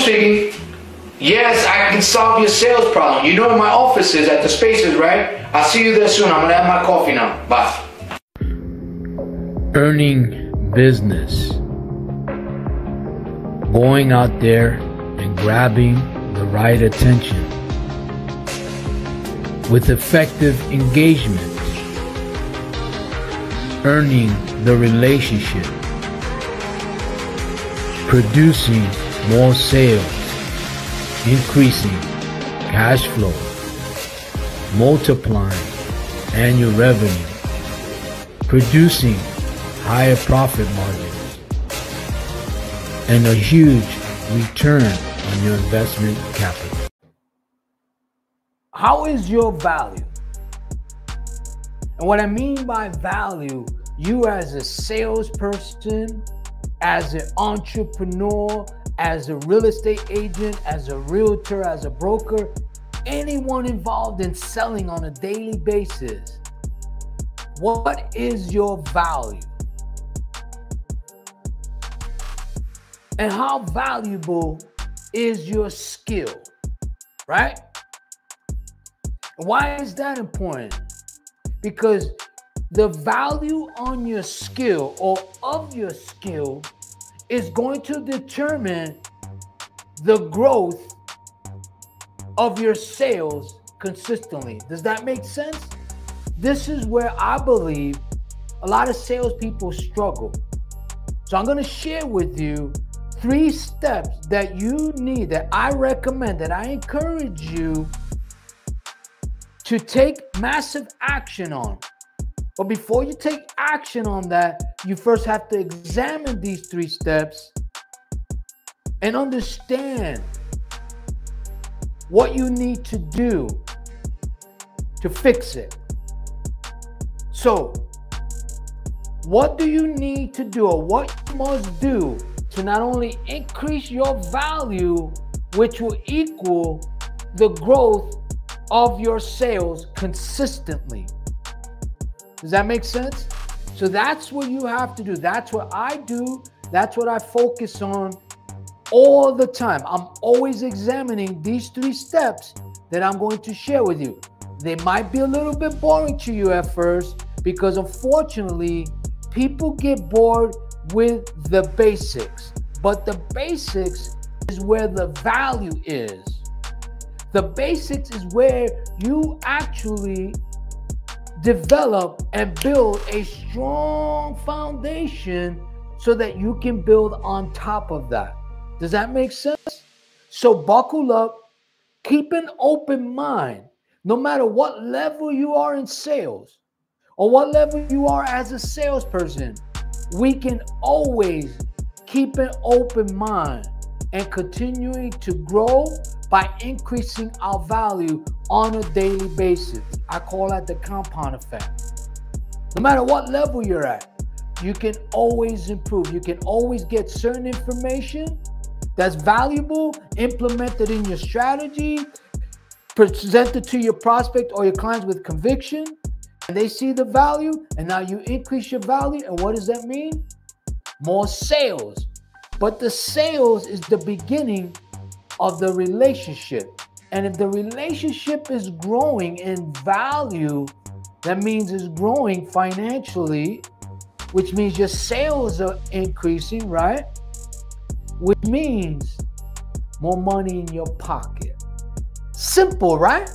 speaking. Yes, I can solve your sales problem. You know where my office is, at the Spaces, right? I'll see you there soon. I'm gonna have my coffee now. Bye. Earning business. Going out there and grabbing the right attention. With effective engagement. Earning the relationship. Producing more sales. Increasing cash flow, multiplying annual revenue, producing higher profit margins, and a huge return on your investment capital. How is your value? And what I mean by value, you as a salesperson, as an entrepreneur, as a real estate agent, as a realtor, as a broker, anyone involved in selling on a daily basis, what is your value? And how valuable is your skill, right? Why is that important? Because the value on your skill or of your skill is going to determine the growth of your sales consistently. Does that make sense? This is where I believe a lot of salespeople struggle. So I'm going to share with you 3 steps that you need, that I recommend, that I encourage you to take massive action on. But before you take action on that, you first have to examine these 3 steps and understand what you need to do to fix it. So, what do you need to do, or what you must do to not only increase your value, which will equal the growth of your sales consistently? Does that make sense? So that's what you have to do. That's what I do. That's what I focus on all the time. I'm always examining these 3 steps that I'm going to share with you. They might be a little bit boring to you at first because unfortunately, people get bored with the basics. But the basics is where the value is. The basics is where you actually develop and build a strong foundation so that you can build on top of that. Does that make sense? So buckle up, keep an open mind. No matter what level you are in sales or what level you are as a salesperson, we can always keep an open mind and continuing to grow by increasing our value on a daily basis. I call that the compound effect. No matter what level you're at, you can always improve. You can always get certain information that's valuable, implemented in your strategy, presented to your prospect or your clients with conviction, and they see the value, and now you increase your value. And what does that mean? More sales. But the sales is the beginning of the relationship. And if the relationship is growing in value, that means it's growing financially, which means your sales are increasing, right? Which means more money in your pocket. Simple, right?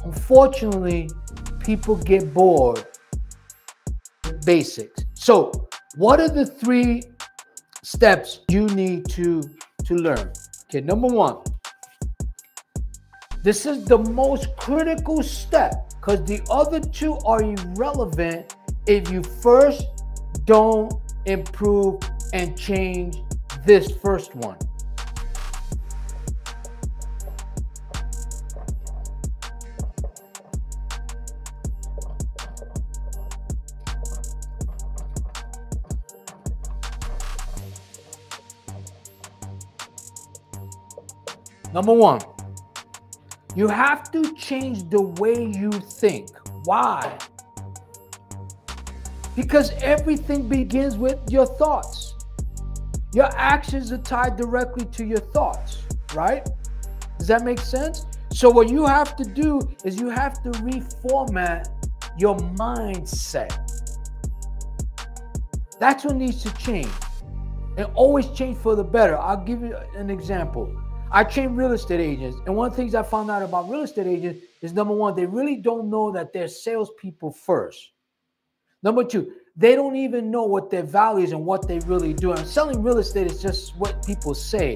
Unfortunately, people get bored with basics. So what are the 3 steps you need to learn? Okay, number 1. This is the most critical step because the other 2 are irrelevant if you first don't improve and change this first one. Number 1, you have to change the way you think. Why? Because everything begins with your thoughts. Your actions are tied directly to your thoughts, right? Does that make sense? So what you have to do is you have to reformat your mindset. That's what needs to change. And always change for the better. I'll give you an example. I train real estate agents, and one of the things I found out about real estate agents is, number one, they really don't know that they're salespeople first. Number two, they don't even know what their value is and what they really do. And selling real estate is just what people say,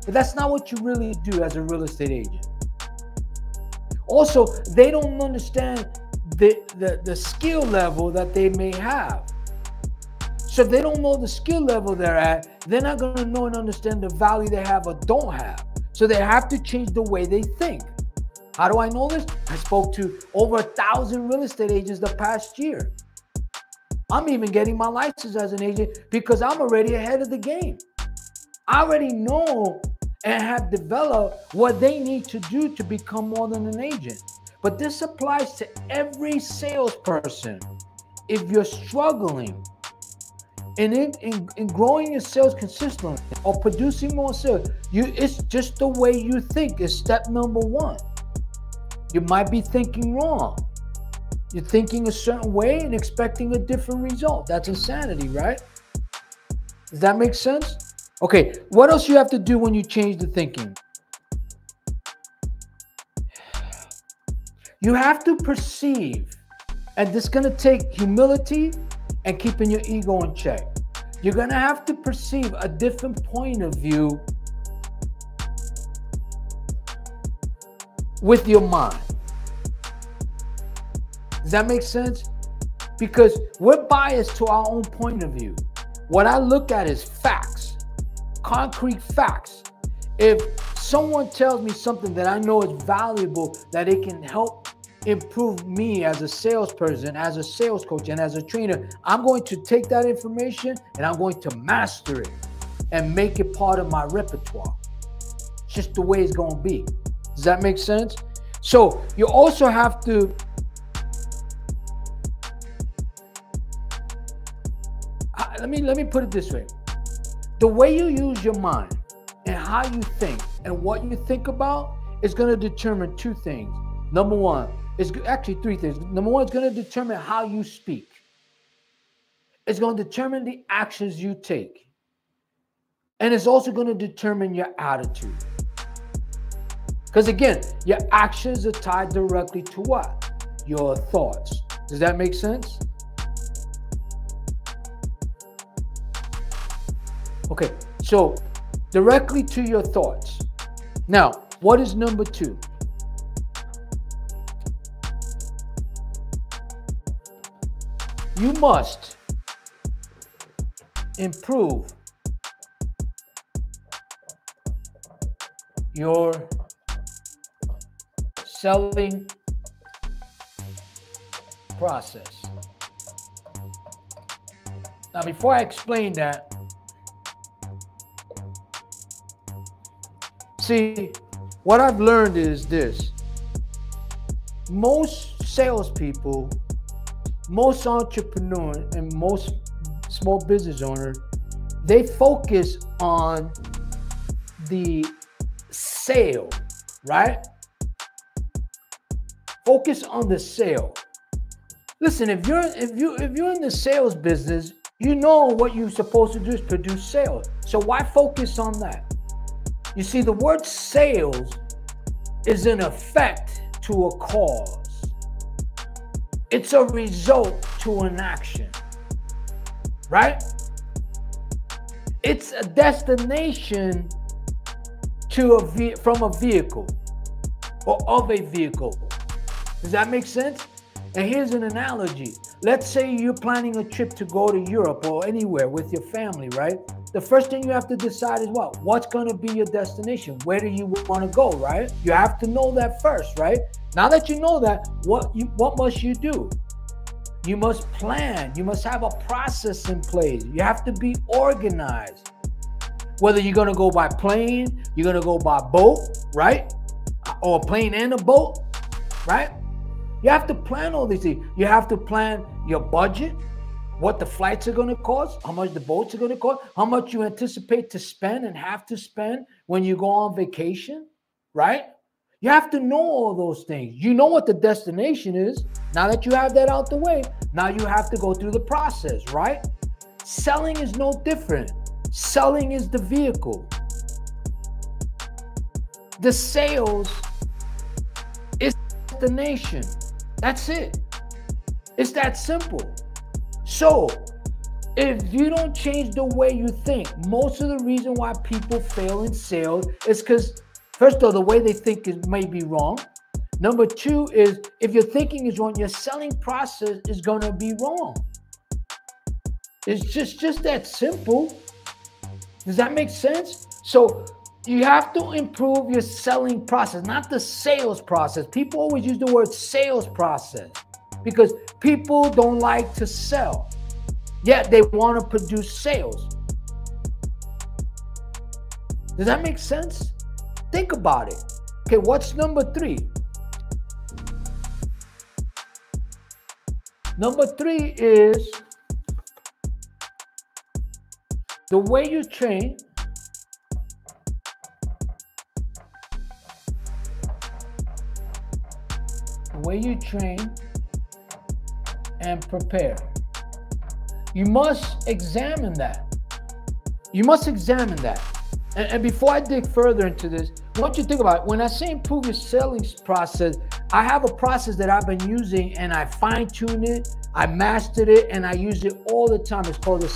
but that's not what you really do as a real estate agent. Also, they don't understand the skill level that they may have. So if they don't know the skill level they're at, they're not going to know and understand the value they have or don't have. So they have to change the way they think. How do I know this? I spoke to over 1,000 real estate agents the past year. I'm even getting my license as an agent because I'm already ahead of the game. I already know and have developed what they need to do to become more than an agent. But this applies to every salesperson. If you're struggling in growing your sales consistently or producing more sales, it's just the way you think is step number one. You might be thinking wrong. You're thinking a certain way and expecting a different result. That's insanity, right? Does that make sense? Okay, what else you have to do when you change the thinking? You have to perceive, and this is going to take humility and keeping your ego in check. You're going to have to perceive a different point of view with your mind. Does that make sense? Because we're biased to our own point of view. What I look at is facts, concrete facts. If someone tells me something that I know is valuable, that it can help improve me as a salesperson, as a sales coach, and as a trainer, I'm going to take that information and I'm going to master it and make it part of my repertoire. It's just the way it's going to be. Does that make sense? So you also have to let me put it this way. The way you use your mind and how you think and what you think about is going to determine two things. Number one, it's actually three things. Number one, it's going to determine how you speak. It's going to determine the actions you take. And it's also going to determine your attitude. Because again, your actions are tied directly to what? Your thoughts. Does that make sense? Okay, so directly to your thoughts. Now, what is number two? You must improve your selling process. Now, before I explain that, see, what I've learned is this. Most salespeople, most entrepreneurs, and most small business owners, they focus on the sale, right? Focus on the sale. Listen, if you're in the sales business, you know what you're supposed to do is produce sales. So why focus on that? You see, the word sales is an effect to a cause. It's a result to an action, right? It's a destination to from a vehicle or of a vehicle. Does that make sense? And here's an analogy. Let's say you're planning a trip to go to Europe or anywhere with your family, right? The first thing you have to decide is what? What's going to be your destination? Where do you want to go, right? You have to know that first, right? Now that you know that, what must you do? You must plan. You must have a process in place. You have to be organized. Whether you're going to go by plane, you're going to go by boat, right? Or a plane and a boat, right? You have to plan all these things. You have to plan your budget. what the flights are going to cost, how much the boats are going to cost, how much you anticipate to spend and have to spend when you go on vacation, right? You have to know all those things. You know what the destination is. Now that you have that out the way, now you have to go through the process, right? Selling is no different. Selling is the vehicle. The sales is the destination. That's it. It's that simple. So, if you don't change the way you think, most of the reason why people fail in sales is because, first of all, the way they think is maybe wrong. Number two is, if your thinking is wrong, your selling process is going to be wrong. It's just that simple. Does that make sense? So, you have to improve your selling process, not the sales process. People always use the word sales process because people don't like to sell, yet they want to produce sales. Does that make sense? Think about it. Okay, what's number three? Number three is the way you train and prepare. You must examine that. You must examine that. And before I dig further into this, I want you to think about it. When I say improve your selling process, I have a process that I've been using and I fine-tuned it, I mastered it, and I use it all the time. It's called the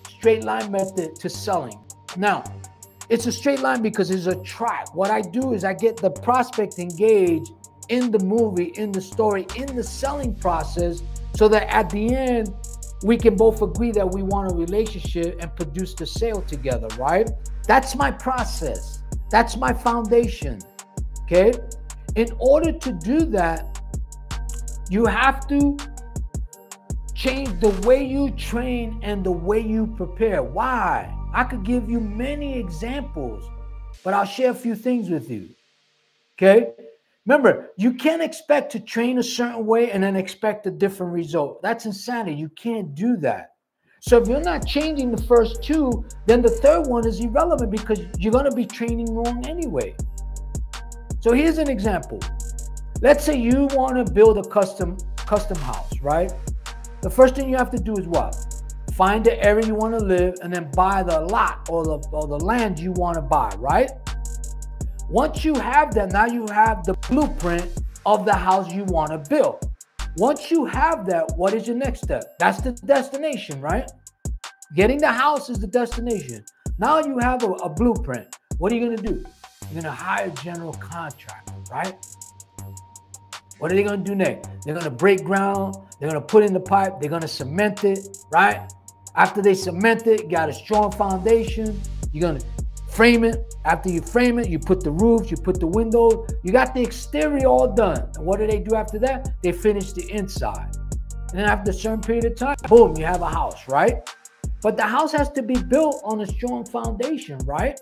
straight line method to selling. Now, it's a straight line because it's a track. What I do is I get the prospect engaged in the movie, in the story, in the selling process, so that at the end, we can both agree that we want a relationship and produce the sale together, right? That's my process. That's my foundation, okay? In order to do that, you have to change the way you train and the way you prepare. Why? I could give you many examples, but I'll share a few things with you, okay? Remember, you can't expect to train a certain way and then expect a different result. That's insanity. You can't do that. So if you're not changing the first two, then the third one is irrelevant because you're going to be training wrong anyway. So here's an example. Let's say you want to build a custom house, right? The first thing you have to do is what? Find the area you want to live and then buy the lot or the land you want to buy, right? Once you have that, now you have the blueprint of the house you want to build. Once you have that, what is your next step? That's the destination, right? Getting the house is the destination. Now you have a blueprint. What are you going to do? You're going to hire a general contractor, right? What are they going to do next? They're going to break ground. They're going to put in the pipe. They're going to cement it, right? After they cement it, you got a strong foundation. You're going to frame it. After you frame it, you put the roofs, you put the windows, you got the exterior all done. And what do they do after that? They finish the inside. And then after a certain period of time, boom, you have a house, right? But the house has to be built on a strong foundation, right?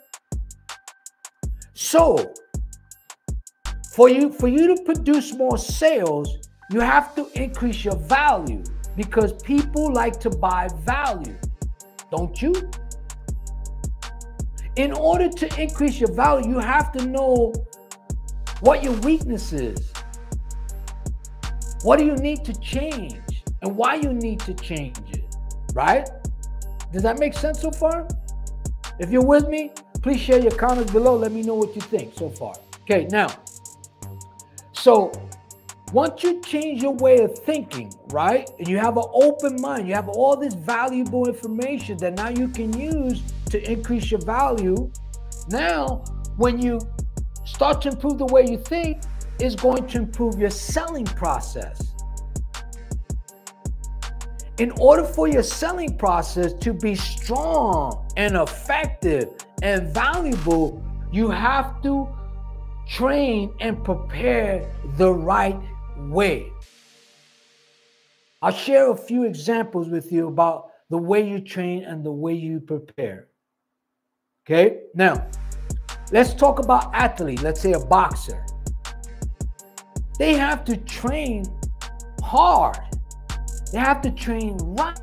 So, for you to produce more sales, you have to increase your value because people like to buy value, don't you? In order to increase your value, you have to know what your weakness is. What do you need to change and why you need to change it, right? Does that make sense so far? If you're with me, please share your comments below. Let me know what you think so far. Okay, now, so once you change your way of thinking, right, and you have an open mind, you have all this valuable information that now you can use to increase your value. Now, when you start to improve the way you think, it's going to improve your selling process. In order for your selling process to be strong and effective and valuable, you have to train and prepare the right way. I'll share a few examples with you about the way you train and the way you prepare. Okay, now let's talk about athletes. Let's say a boxer. They have to train hard They have to train right.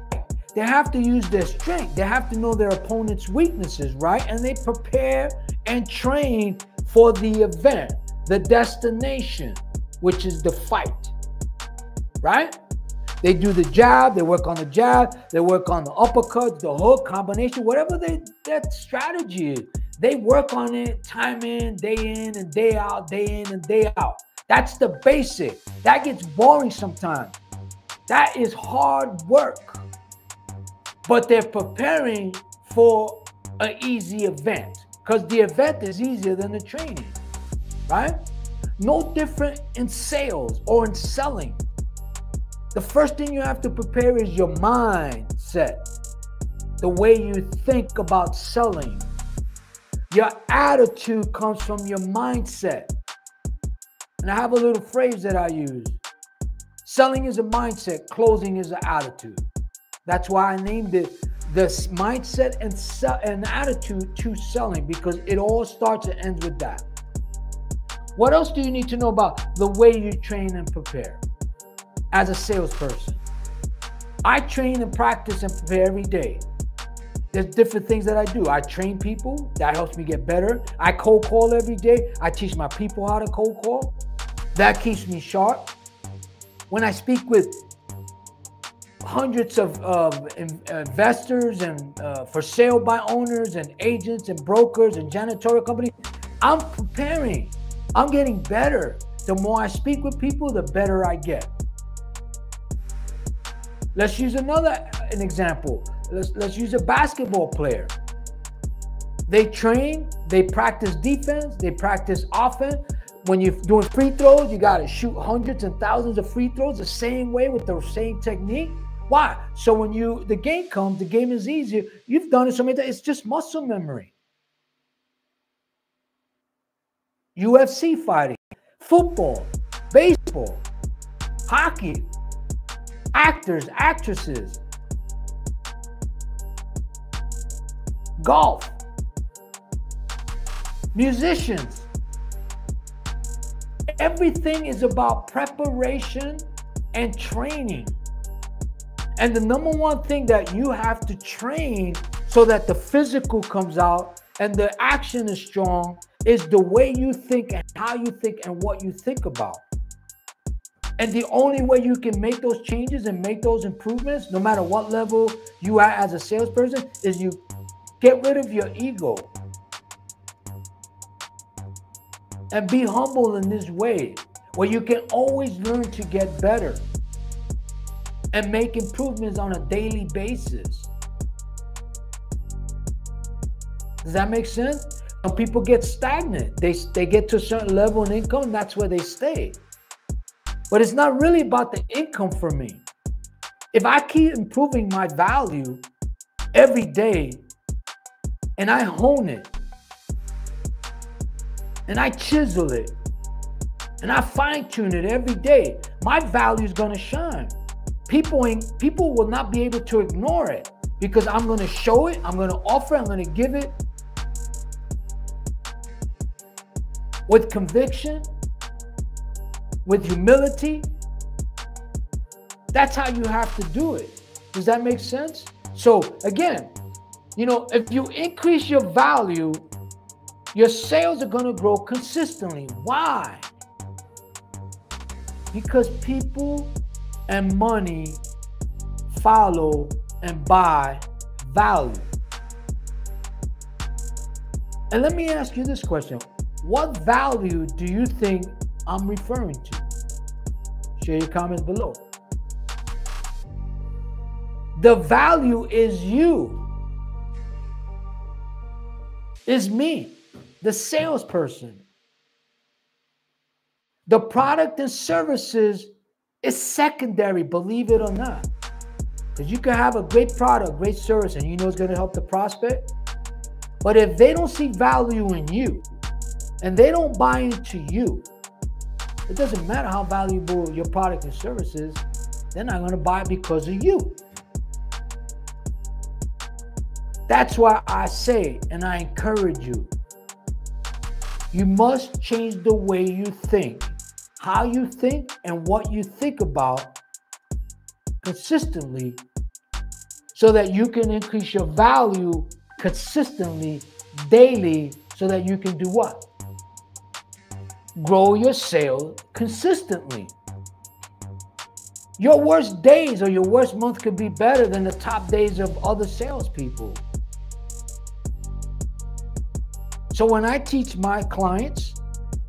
They have to use their strength. They have to know their opponent's weaknesses, right? And they prepare and train for the event, the destination, which is the fight, right? They do the jab, they work on the jab, they work on the uppercut, the hook, combination, whatever that strategy is. They work on it time in and day out, day in and day out. That's the basic. That gets boring sometimes. That is hard work. But they're preparing for an easy event because the event is easier than the training, right? No different in sales or in selling. The first thing you have to prepare is your mindset, the way you think about selling. Your attitude comes from your mindset. And I have a little phrase that I use. Selling is a mindset, closing is an attitude. That's why I named it this mindset and attitude to selling, because it all starts and ends with that. What else do you need to know about the way you train and prepare as a salesperson? I train and practice and prepare every day. There's different things that I do. I train people. That helps me get better. I cold call every day. I teach my people how to cold call. That keeps me sharp. When I speak with hundreds of investors and for sale by owners and agents and brokers and janitorial companies, I'm preparing. I'm getting better. The more I speak with people, the better I get. Let's use an example. Let's use a basketball player. They train, they practice defense, they practice offense. When you're doing free throws, you got to shoot hundreds and thousands of free throws the same way with the same technique. Why? So when the game comes, the game is easier. You've done it so many times. It's just muscle memory. UFC fighting, football, baseball, hockey, actors, actresses, golf, musicians. Everything is about preparation and training. And the number one thing that you have to train so that the physical comes out and the action is strong is the way you think and how you think and what you think about. And the only way you can make those changes and make those improvements, no matter what level you are as a salesperson, is you get rid of your ego. And be humble in this way, where you can always learn to get better and make improvements on a daily basis. Does that make sense? Some people get stagnant. They get to a certain level in income, and that's where they stay. But it's not really about the income for me. If I keep improving my value every day and I hone it, and I chisel it, and I fine-tune it every day, my value is gonna shine. People will not be able to ignore it, because I'm gonna show it, I'm gonna offer it, I'm gonna give it with conviction, with humility. That's how you have to do it. Does that make sense? So again, if you increase your value, your sales are going to grow consistently. Why? Because people and money follow and buy value. And let me ask you this question. What value do you think I'm referring to? Share your comments below. The value is you. Is me, the salesperson. The product and services is secondary, believe it or not. Because you can have a great product, great service, and it's going to help the prospect. But if they don't see value in you, and they don't buy into you, it doesn't matter how valuable your product and service is, they're not going to buy it because of you. That's why I say, and I encourage you, you must change the way you think, how you think, and what you think about consistently so that you can increase your value consistently, daily, so that you can do what? Grow your sales consistently. Your worst days or your worst month could be better than the top days of other salespeople. So when I teach my clients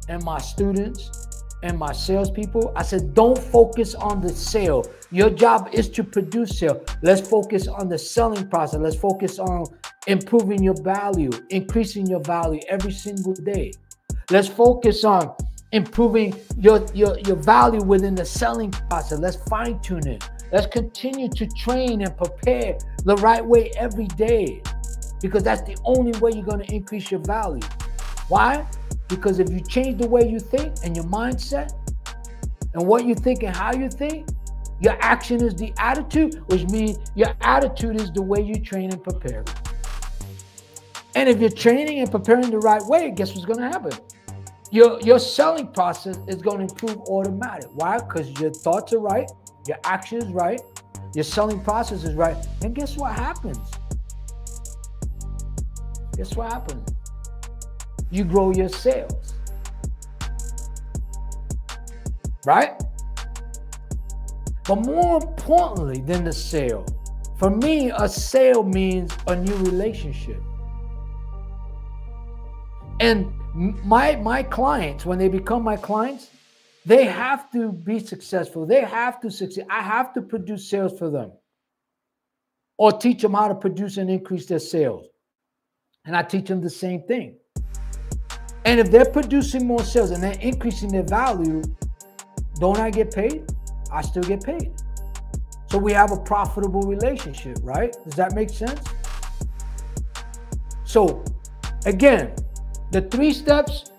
and my students and my salespeople, I said, don't focus on the sale. Your job is to produce sale. Let's focus on the selling process. Let's focus on improving your value, increasing your value every single day. Let's focus on improving your value within the selling process. Let's fine tune it. Let's continue to train and prepare the right way every day, because that's the only way you're going to increase your value. Why? Because if you change the way you think and your mindset and what you think and how you think, your action is the attitude, which means your attitude is the way you train and prepare. And if you're training and preparing the right way, guess what's going to happen? Your selling process is going to improve automatic. Why? Because your thoughts are right, your action is right, your selling process is right. And guess what happens? Guess what happens? You grow your sales. Right? But more importantly than the sale, for me, a sale means a new relationship. And my clients, when they become my clients, they have to be successful. They have to succeed. I have to produce sales for them or teach them how to produce and increase their sales. And I teach them the same thing. And if they're producing more sales and they're increasing their value, don't I get paid? I still get paid. So we have a profitable relationship, right? Does that make sense? So again, the 3 steps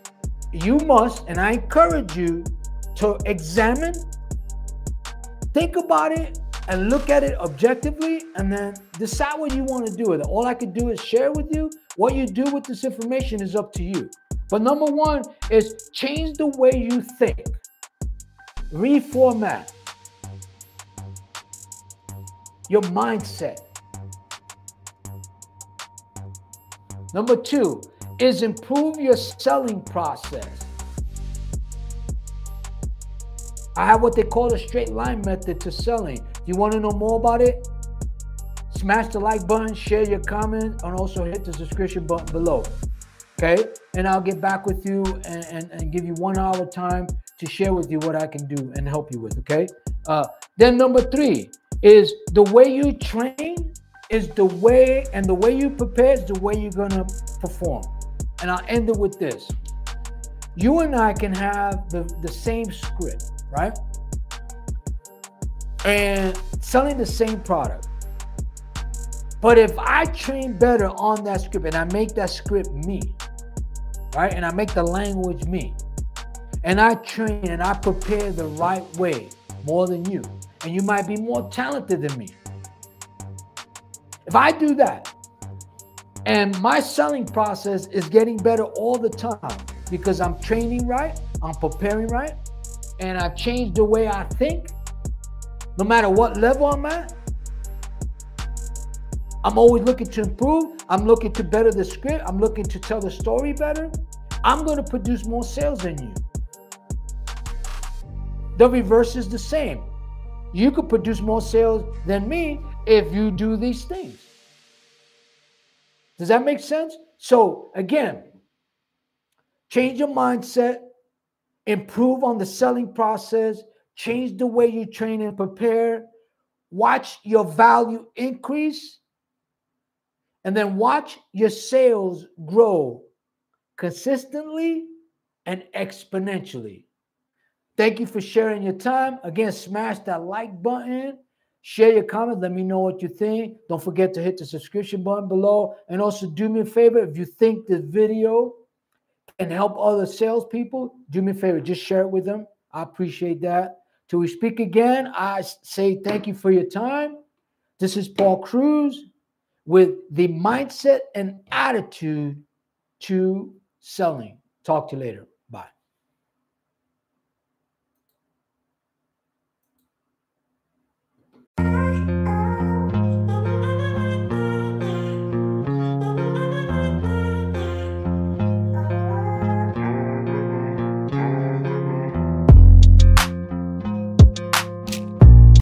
you must, and I encourage you to examine, think about it, and look at it objectively, and then decide what you want to do with it. All I can do is share with you. What you do with this information is up to you. But number 1 is change the way you think. Reformat your mindset. Number 2 is improve your selling process. I have what they call a straight line method to selling. You want to know more about it? Smash the like button, share your comment, and also hit the subscription button below. Okay? And I'll get back with you and give you 1 hour time to share with you what I can do and help you with. Okay? Then number 3 is the way you train is the way, and the way you prepare is the way you're going to perform. And I'll end it with this. You and I can have the same script, right? And selling the same product. But if I train better on that script and I make that script me, right? And I make the language me, and I train and I prepare the right way more than you, and you might be more talented than me. If I do that, and my selling process is getting better all the time because I'm training right, I'm preparing right, and I've changed the way I think, no matter what level I'm at, I'm always looking to improve. I'm looking to better the script. I'm looking to tell the story better. I'm going to produce more sales than you. The reverse is the same. You could produce more sales than me if you do these things. Does that make sense? So again, change your mindset, improve on the selling process, change the way you train and prepare, watch your value increase, and then watch your sales grow consistently and exponentially. Thank you for sharing your time. Again, smash that like button. Share your comment. Let me know what you think. Don't forget to hit the subscription button below. And also do me a favor. If you think this video can help other salespeople, do me a favor. Just share it with them. I appreciate that. Till we speak again, I say thank you for your time. This is Paul Cruz with the mindset and attitude to selling. Talk to you later.